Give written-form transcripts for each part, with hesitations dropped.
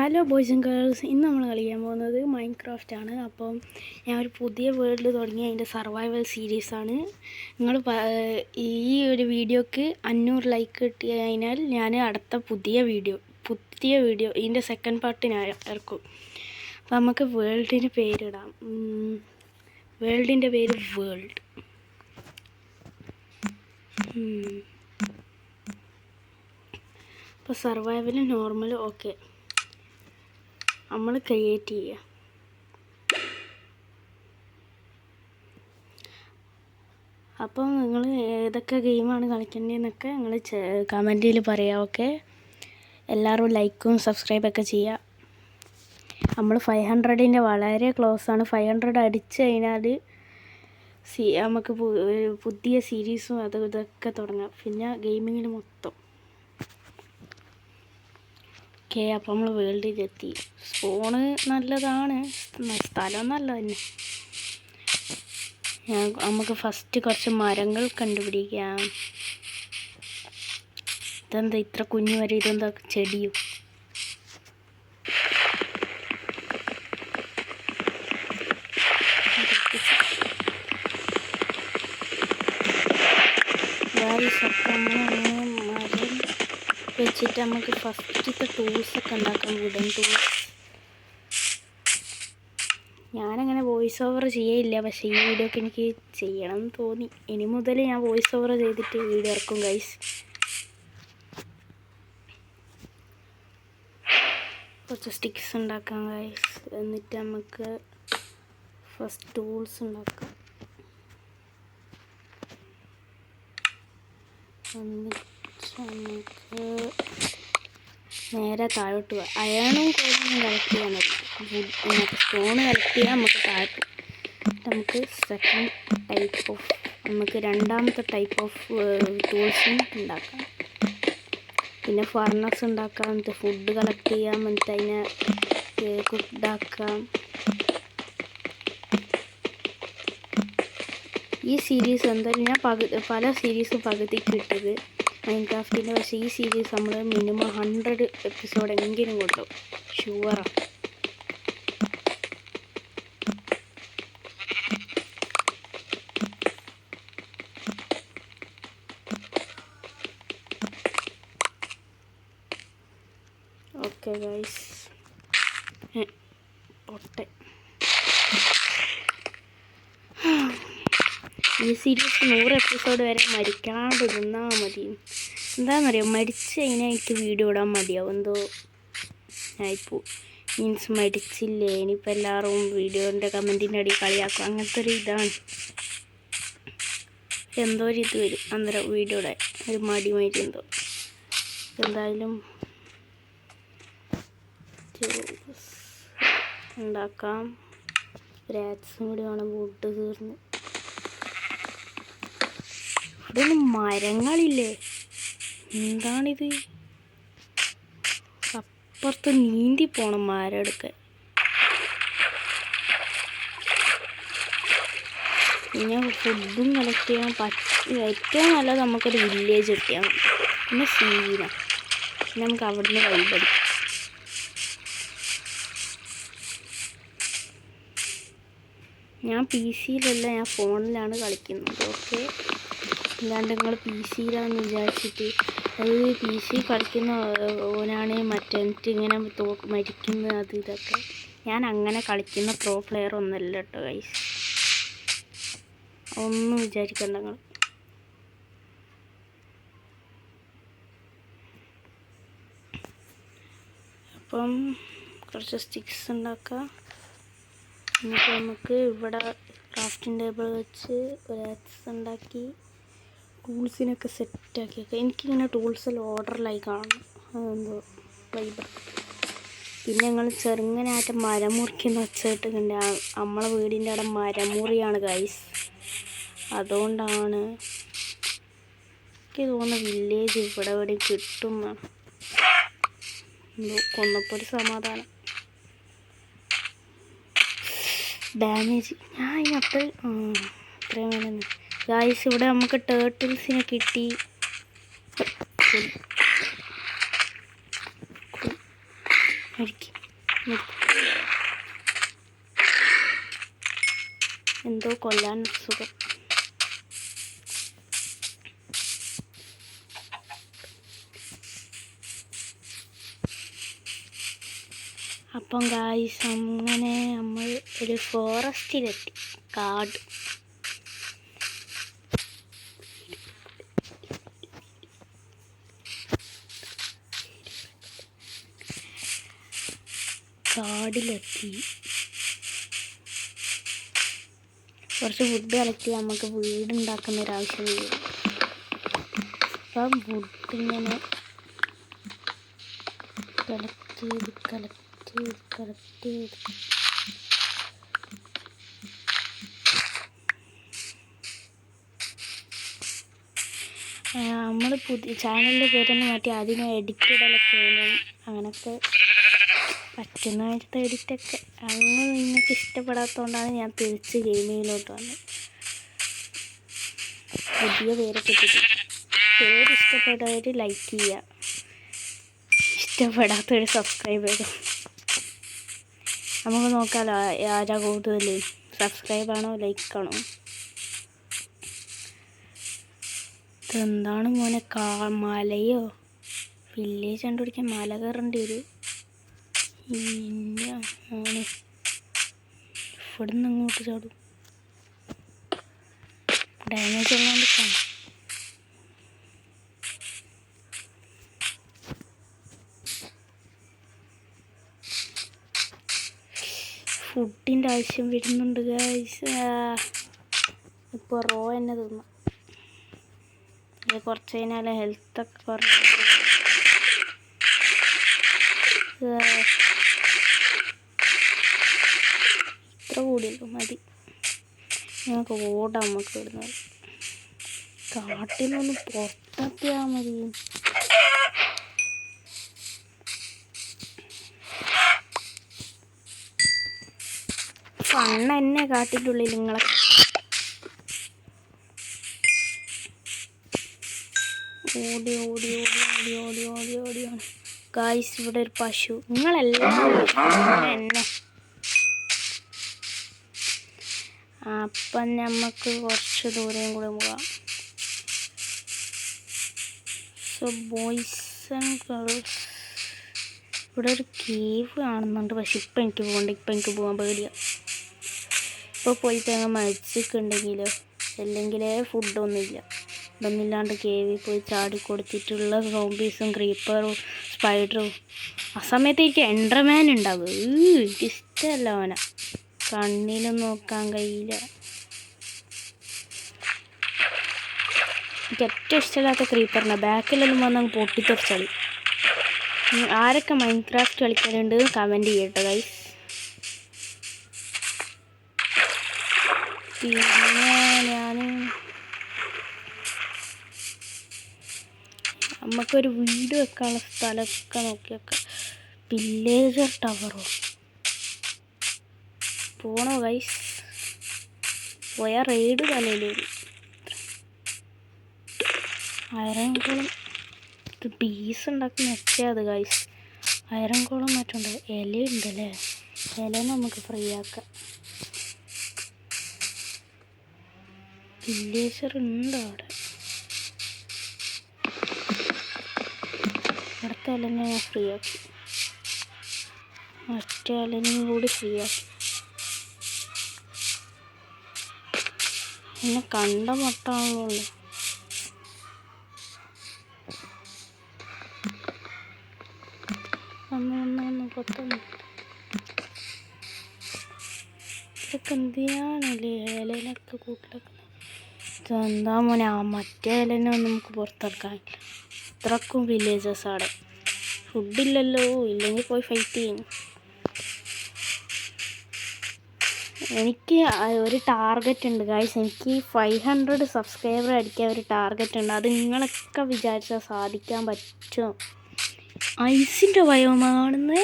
Hello boys and girls, ഇന്ന് നമ്മൾ കളിക്കാൻ പോകുന്നത് മൈൻക്രാഫ്റ്റ് ആണ്. അപ്പം ഞാൻ ഒരു പുതിയ വേൾഡ് തുടങ്ങി, അതിൻ്റെ സർവൈവൽ സീരീസാണ്. നിങ്ങൾ ഈ ഒരു വീഡിയോക്ക് 500 ലൈക്ക് കിട്ടി കഴിഞ്ഞാൽ ഞാൻ അടുത്ത പുതിയ വീഡിയോ ഇതിൻ്റെ സെക്കൻഡ് പാർട്ട് ഞാൻ ഇറക്കും. അപ്പം നമുക്ക് വേൾഡിന് പേരിടാം. വേൾഡിൻ്റെ പേര് വേൾഡ്. അപ്പോൾ സർവൈവൽ നോർമൽ ഓക്കെ നമ്മൾ ക്രിയേറ്റ് ചെയ്യുക. അപ്പം നിങ്ങൾ ഏതൊക്കെ ഗെയിമാണ് കളിക്കേണ്ടതെന്നൊക്കെ നിങ്ങൾ കമൻറ്റിൽ പറയാം. ഓക്കെ, എല്ലാവരും ലൈക്കും സബ്സ്ക്രൈബൊക്കെ ചെയ്യുക. നമ്മൾ 500ൻ്റെ വളരെ ക്ലോസ് ആണ്. 500 അടിച്ചു കഴിഞ്ഞാൽ നമുക്ക് പുതിയ സീരീസും ഇതൊക്കെ തുടങ്ങാം, പിന്നെ ഗെയിമിങ്ങിൽ മൊത്തം. ഓക്കെ, അപ്പോൾ നമ്മൾ വേൾഡിലെത്തി. സ്പോണ് നല്ലതാണ്, സ്ഥലം നല്ല തന്നെ. നമുക്ക് ഫസ്റ്റ് കുറച്ച് മരങ്ങൾ കണ്ടുപിടിക്കാം. ഇതെന്താ ഇത്ര കുഞ്ഞു വരെ? ഇതെന്താ ചെടിയോ? മരം വെച്ചിട്ട് നമുക്ക് ഫസ്റ്റത്തെ ടൂൾസൊക്കെ ഉണ്ടാക്കാം. Wooden tools. ഞാനങ്ങനെ വോയിസ് ഓവർ ചെയ്യില്ല, പക്ഷേ ഈ വീഡിയോക്ക് എനിക്ക് ചെയ്യണം എന്ന് തോന്നി. ഇനി മുതൽ ഞാൻ വോയിസ് ഓവർ ചെയ്തിട്ട് വീഡിയോ ഇറക്കും ഗൈസ്. കുറച്ച് സ്റ്റിക്സ് ഉണ്ടാക്കാം ഗൈസ്. എന്നിട്ട് നമുക്ക് ഫസ്റ്റ് ടൂൾസ് ഉണ്ടാക്കാം. എന്നിട്ട് നമുക്ക് നേരെ താഴോട്ട് പോകാം. അയണും കോലും കളക്ട് ചെയ്യാൻ മതി. സ്റ്റോണ് കളക്ട് ചെയ്യാൻ നമുക്ക് താഴോട്ട്. നമുക്ക് രണ്ടാമത്തെ ടൈപ്പ് ഓഫ് ടൂൾസും ഉണ്ടാക്കാം. പിന്നെ ഫർണസ് ഉണ്ടാക്കാം, എന്നിട്ട് ഫുഡ് കളക്ട് ചെയ്യാം, എന്നിട്ട് അതിനെ കുക്കാക്കാം. ഈ സീരീസ് എന്തായാലും ഞാൻ പല സീരീസും പകുതിക്ക് ഇട്ടത് മൈൻക്രാഫ്റ്റിൻ്റെ. പക്ഷേ ഈ സീരീസ് നമ്മൾ മിനിമം 100 എപ്പിസോഡ് എങ്കിലും കൊണ്ടുപോകും, ഷുവറാണ്. Okay guys, പൊട്ടെ. ഈ സീരീസ് 100 എപ്പിസോഡ് വരെ മരിക്കാണ്ട് നിന്നാൽ മതി. എന്താണെന്നറിയാം, മരിച്ച് കഴിഞ്ഞാൽ എനിക്ക് വീഡിയോ ഇടാൻ മടിയാവും. എന്തോ ആയിപ്പോൾ മീൻസ് മരിച്ചില്ലേ, ഇനിയിപ്പോൾ എല്ലാവരും വീഡിയോൻ്റെ കമൻറ്റിൻ്റെ അടിയിൽ കളിയാക്കും, അങ്ങനത്തെ ഒരു ഇതാണ്. എന്തോ ഒരു ഇത് വരും അന്നേരം വീഡിയോയുടെ ഒരു മടി എന്തോ. എന്തായാലും ഉണ്ടാക്കാം. ഒരു ആക്സും കൂടി വേണം. വുഡ് തീർന്നു. ഇവിടെ മരങ്ങളില്ലേ? എന്താണിത്? അപ്പുറത്ത് നീന്തി പോണം മരം എടുക്കാൻ. പിന്നെ ഫുഡും കളക്ട് ചെയ്യാൻ ഏറ്റവും നല്ലത് നമുക്കൊരു വില്ലേജ് എത്തിയാൽ മതി. പിന്നെ സീന നമുക്ക് അവിടുന്ന് വഴിപടിക്കും. ഞാൻ PC യിലല്ല, ഞാൻ ഫോണിലാണ് കളിക്കുന്നത്. ഓക്കെ, അല്ലാണ്ട് നിങ്ങൾ PC യിലാണെന്ന് വിചാരിച്ചിട്ട് അത് PC കളിക്കുന്ന ഓനാണ് മറ്റേ ഇങ്ങനെ മരിക്കുന്നത് അത് ഇതൊക്കെ. ഞാൻ അങ്ങനെ കളിക്കുന്ന പ്രോ പ്ലെയർ ഒന്നല്ല കേട്ടോ ഗൈസ്, ഒന്നും വിചാരിക്കണ്ട നിങ്ങൾ. അപ്പം കുറച്ച് സ്റ്റിക്സ് ഉണ്ടാക്കാം. എന്നിട്ട് നമുക്ക് ഇവിടെ ക്രാഫ്റ്റിംഗ് ടേബിൾ വെച്ച് ഒരു ആക്സ് ഉണ്ടാക്കി ടൂൾസിനൊക്കെ സെറ്റാക്കിയൊക്കെ. എനിക്കിങ്ങനെ ടൂൾസിൽ ഓർഡറിലായി കാണണം, അതെന്തോ വൈബ്. പിന്നെ ഞങ്ങൾ ചെറുങ്ങനായിട്ട് മരം മുറിക്കുന്ന വെച്ചിട്ടുണ്ട്. നമ്മളെ വീടിൻ്റെ അവിടെ മരം മുറിയാണ് ഗൈസ്, അതുകൊണ്ടാണ് എനിക്ക് തോന്നുന്നത് വില്ലേജ് ഇവിടെ എവിടെയും കിട്ടും. കൊന്നപ്പോൾ ഒരു സമാധാനം. ഡാമേജ് ഞാൻ ഇതിനപ്പോൾ ഇത്രയും വേണം ഗായ്സ്. ഇവിടെ നമുക്ക് ടേർട്ടിൽസിനെ കിട്ടി. എന്തോ കൊല്ലാൻ സുഖം. അപ്പം ഗായ്സ് അങ്ങനെ നമ്മൾ ഒരു ഫോറസ്റ്റിലെത്തി. കാട്. കാടിലെത്തി. കുറച്ച് വുഡ് കളക്ട് നമുക്ക് വീടുണ്ടാക്കുന്ന ഒരാവശ്യം വരും. അപ്പം വുഡിങ്ങനെ കളക്ട് ചെയ്ത് നമ്മൾ പുതിയ ചാനലിൻ്റെ പേരൊന്ന് മാറ്റി അതിന് എഡിറ്റ് ഇടലൊക്കെ അങ്ങനൊക്കെ പറ്റുന്ന നേരത്തെ എഡിറ്റൊക്കെ അങ്ങനെ നിങ്ങൾക്ക് ഇഷ്ടപ്പെടാത്തതുകൊണ്ടാണ് ഞാൻ തിരിച്ച് ഗെയിമിങ്ങിലോട്ട് വന്നത്. പുതിയ പേരൊക്കെ ഇട്ടിട്ട് പേര് ഇഷ്ടപ്പെട്ടവർ ലൈക്ക് ചെയ്യുക, ഇഷ്ടപ്പെടാത്തവർ സബ്സ്ക്രൈബ് ചെയ്യുക. നമുക്ക് നോക്കാമല്ലോ ആരാ കൂടുതൽ, സബ്സ്ക്രൈബാണോ ലൈക്കാണോ. ഇതെന്താണ് മോനെ, മലയോ? വില്ലേജ് കണ്ടുപിടിക്കാൻ മല കയറേണ്ടി വരും. ഇല്ല മോനെ, ഇവിടുന്ന് അങ്ങോട്ട് ചാടും. ഡാമേജ് ഉള്ളതുകൊണ്ട് കാണാം. ഫുഡിൻ്റെ ആവശ്യം വരുന്നുണ്ട് ഗൈസ്. ഇപ്പോൾ റോ തന്നെ തിന്നാം. അത് കുറച്ച് കഴിഞ്ഞാൽ ഹെൽത്തൊക്കെ കുറച്ച് ഇത്ര കൂടിയല്ലോ മതി. ഞങ്ങൾക്ക് ഓടാം. നമുക്ക് ഇടുന്നത് കാട്ടിൽ നിന്ന് പുറത്തെത്തിയാൽ മതി. ഫണ്ണ എന്നെ കാട്ടിൻ്റെ ഉള്ളിൽ നിങ്ങളെ ഓടി ഓടി ഓടി ഓടി ഓടി ഓടി ഓടിയാണ് ഗായ്സ്. ഇവിടെ ഒരു പശു. നിങ്ങളെല്ലാം എന്നെ. അപ്പം നമുക്ക് കുറച്ച് ദൂരം കൂടെ പോകാം. സോ ബോയ്സ് ആൻഡ് ഗേൾസ്, ഇവിടെ ഒരു കേവ് കാണുന്നുണ്ട്. പക്ഷെ ഇപ്പം എനിക്ക് പോകണ്ട. ഇപ്പം എനിക്ക് പോകാൻ പേടിയാണ്. ഇപ്പോൾ പോയിട്ട് അങ്ങ് മരിച്ചിട്ടുണ്ടെങ്കിലോ, അല്ലെങ്കിലേ ഫുഡൊന്നുമില്ല. ഇതൊന്നുമില്ലാണ്ട് കേവിൽ പോയി ചാടിക്കൊടുത്തിട്ടുള്ള സോംബീസും ക്രീപ്പറും സ്പൈഡറും. ആ സമയത്ത് എനിക്ക് എൻഡർമാൻ ഉണ്ടാവും. എനിക്കിഷ്ടമല്ല അവനെ. കണ്ണിലും നോക്കാൻ കഴിയില്ല. എനിക്ക് ഏറ്റവും ഇഷ്ടമില്ലാത്ത ക്രീപ്പറിനെ ബാക്കിലെല്ലാം വന്നങ്ങ് പൊട്ടിത്തെറിച്ചാൽ. ആരൊക്കെ മൈൻക്രാഫ്റ്റ് കളിക്കാറുണ്ട് കമൻറ്റ് ചെയ്യട്ടോ ഗൈസ്. പിന്നെ നമുക്കൊരു വീട് വെക്കാനുള്ള സ്ഥലമൊക്കെ നോക്കി വെക്കാം. വില്ലേജർ ടവറോ പോണോ ഗൈസ്? പോയാൽ റെയ്ഡ് തലയിൽ വരും. അയറൻകോളം ഇത് പീസ് ഉണ്ടാക്കുന്ന വെച്ചാൽ ഗൈസ്. അയറൻകോളം മറ്റുണ്ട്. ഇലയുണ്ടല്ലേ, ഇല നമുക്ക് ഫ്രീ ആക്കാം. വില്ലേജർ ഉണ്ട് അവിടെ. അടുത്ത ഇലനെ ഞാൻ ഫ്രീ ആക്കി, മറ്റേ ഇലനെയും കൂടി ഫ്രീ ആക്കി. എന്നെ കണ്ട മട്ടാണല്ലോ. ഒന്ന് കൊത്തുന്നു. ഇതൊക്കെ എന്തിനാണല്ലേ ഇലയിലൊക്കെ കൂട്ടിലൊക്കെ? ഇതെന്താ മോനെ, ആ മറ്റേ ഇലനെ നമുക്ക് പുറത്തിറക്കാൻ. അത്രക്കും വില്ലേജസ് അവിടെ. ഫുഡില്ലല്ലോ, ഇല്ലെങ്കിൽ പോയി ഫൈറ്റ് ചെയ്യും. എനിക്ക് ഒരു ടാർഗറ്റ് ഉണ്ട് ഗൈസ്. എനിക്ക് 500 സബ്സ്ക്രൈബർ അടിക്കാൻ ഒരു ടാർഗറ്റ് ഉണ്ട്. അത് നിങ്ങളൊക്കെ വിചാരിച്ചാൽ സാധിക്കാൻ പറ്റുമോ? ഐസിൻ്റെ ഭയമാണെന്നേ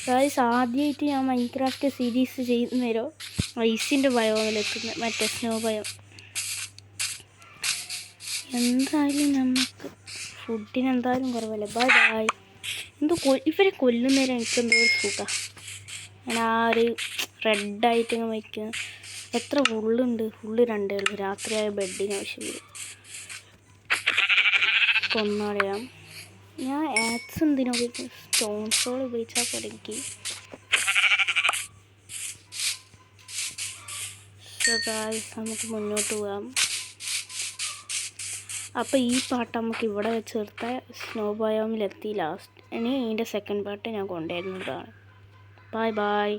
ഗൈസ്. ആദ്യമായിട്ട് ഞാൻ മൈൻക്രാഫ്റ്റ് സീരീസ് ചെയ്യുന്നേരോ ഐസിൻ്റെ ഭയത്തിലെത്തുന്നത്, മറ്റേ സ്നോ ഭയം. എന്തായാലും നമുക്ക് ഫുഡിന് എന്തായാലും കുറവല്ലേ. Bye bye. എന്തോ ഇവരെ കൊല്ലുന്നേരം എനിക്കെന്തോ ഒരു സുഖം. ഞാൻ ആ ഒരു റെഡായിട്ട് ഇങ്ങനെ വയ്ക്കുക. എത്ര ഉള്ളുണ്ട്? ഉള്ളു 2 ഉള്ളു. രാത്രിയായ ബെഡിന് ആവശ്യം കൊന്നറിയാം. ഞാൻ ആക്സ് എന്തിനാ ഉപയോഗിക്കുന്നത്? സ്റ്റോൺ സോൾ ഉപയോഗിച്ചാൽ പോലെ എനിക്ക്. സോ ഗായ്സ്, നമുക്ക് മുന്നോട്ട് പോകാം. അപ്പോൾ ഈ പാട്ട് നമുക്ക് ഇവിടെ വെച്ച് നിർത്താം. സ്നോ ബയോമിലെത്തി ലാസ്റ്റ്. ഇനി ഇതിൻ്റെ സെക്കൻഡ് പാർട്ട് ഞാൻ കൊണ്ടുവരുന്നതാണ്. Bye bye.